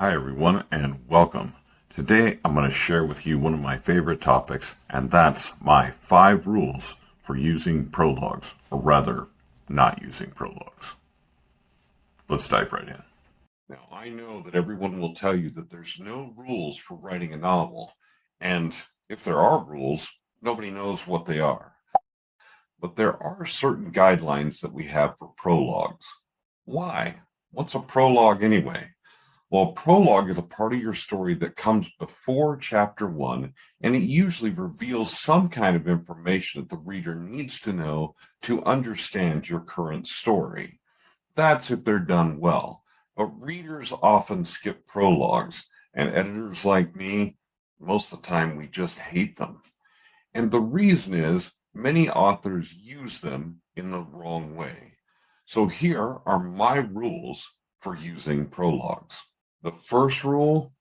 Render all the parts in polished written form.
Hi everyone and welcome. Today I'm going to share with you one of my favorite topics, and that's my 5 rules for using prologues, or rather, not using prologues. Let's dive right in. Now, I know that everyone will tell you that there's no rules for writing a novel, and if there are rules, nobody knows what they are. But there are certain guidelines that we have for prologues. Why? What's a prologue anyway? Well, a prologue is a part of your story that comes before chapter 1, and it usually reveals some kind of information that the reader needs to know to understand your current story. That's if they're done well. But readers often skip prologues, and editors like me, most of the time, we just hate them. And the reason is many authors use them in the wrong way. So here are my rules for using prologues. The first rule,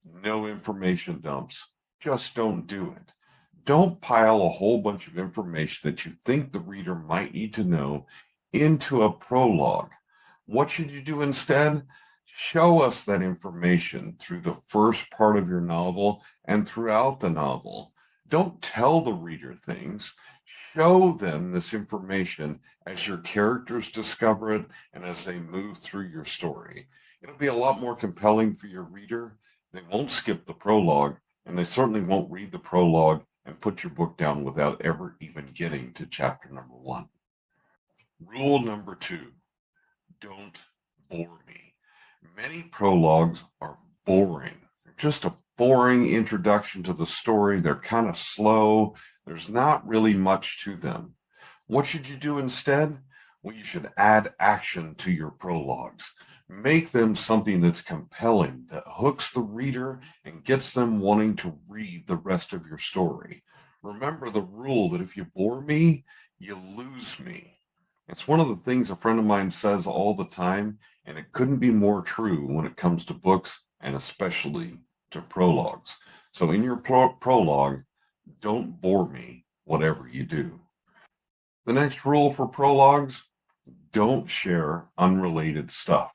no information dumps. Just don't do it. Don't pile a whole bunch of information that you think the reader might need to know into a prologue. What should you do instead? Show us that information through the first part of your novel and throughout the novel. Don't tell the reader things. Show them this information as your characters discover it and as they move through your story. It'll be a lot more compelling for your reader. They won't skip the prologue, and they certainly won't read the prologue and put your book down without ever even getting to chapter number 1. Rule number 2, don't bore me. Many prologues are boring. They're just a boring introduction to the story. They're kind of slow. There's not really much to them. What should you do instead? Well, you should add action to your prologues. Make them something that's compelling, that hooks the reader and gets them wanting to read the rest of your story. Remember the rule that if you bore me, you lose me. It's one of the things a friend of mine says all the time, and it couldn't be more true when it comes to books and especially to prologues. So in your prologue, don't bore me, whatever you do. The next rule for prologues, don't share unrelated stuff.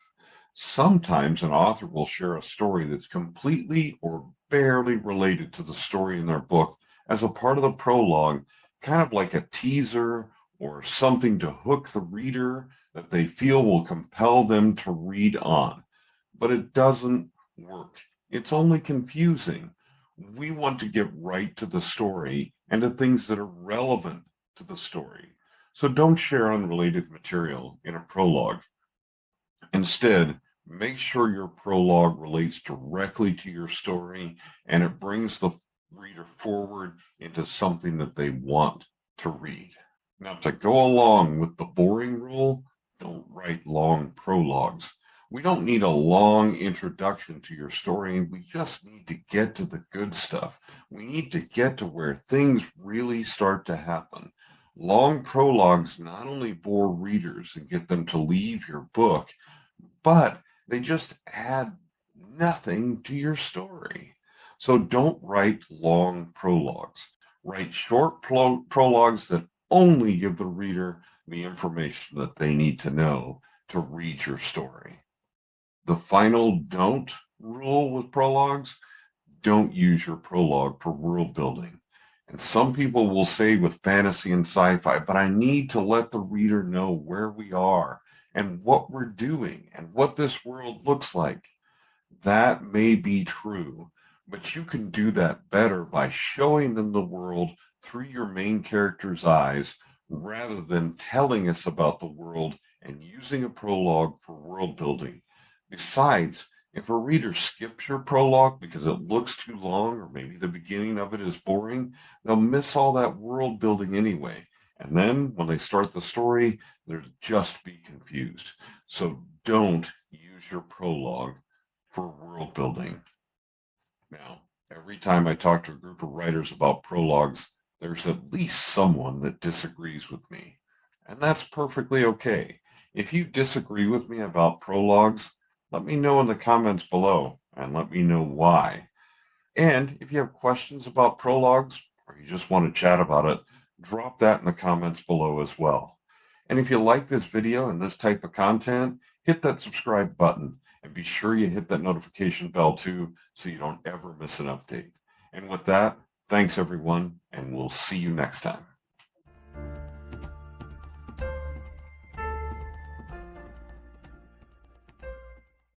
Sometimes an author will share a story that's completely or barely related to the story in their book as a part of the prologue, kind of like a teaser or something to hook the reader that they feel will compel them to read on. But it doesn't work. It's only confusing. We want to get right to the story and to things that are relevant to the story. So don't share unrelated material in a prologue. Instead, make sure your prologue relates directly to your story and it brings the reader forward into something that they want to read. Now, to go along with the boring rule, don't write long prologues. We don't need a long introduction to your story. We just need to get to the good stuff. We need to get to where things really start to happen. Long prologues not only bore readers and get them to leave your book, but they just add nothing to your story. So don't write long prologues. Write short prologues that only give the reader the information that they need to know to read your story. The final don't rule with prologues, don't use your prologue for world building. And some people will say with fantasy and sci-fi, but I need to let the reader know where we are and what we're doing and what this world looks like. That may be true, but you can do that better by showing them the world through your main character's eyes rather than telling us about the world and using a prologue for world building. Besides, if a reader skips your prologue because it looks too long or maybe the beginning of it is boring, they'll miss all that world building anyway. And then when they start the story, they'll just be confused. So don't use your prologue for world building. Now, every time I talk to a group of writers about prologues, there's at least someone that disagrees with me. And that's perfectly okay. If you disagree with me about prologues, let me know in the comments below and let me know why. And if you have questions about prologues or you just want to chat about it, drop that in the comments below as well. And if you like this video and this type of content, hit that subscribe button And be sure you hit that notification bell too so you don't ever miss an update. And with that, thanks everyone, and we'll see you next time.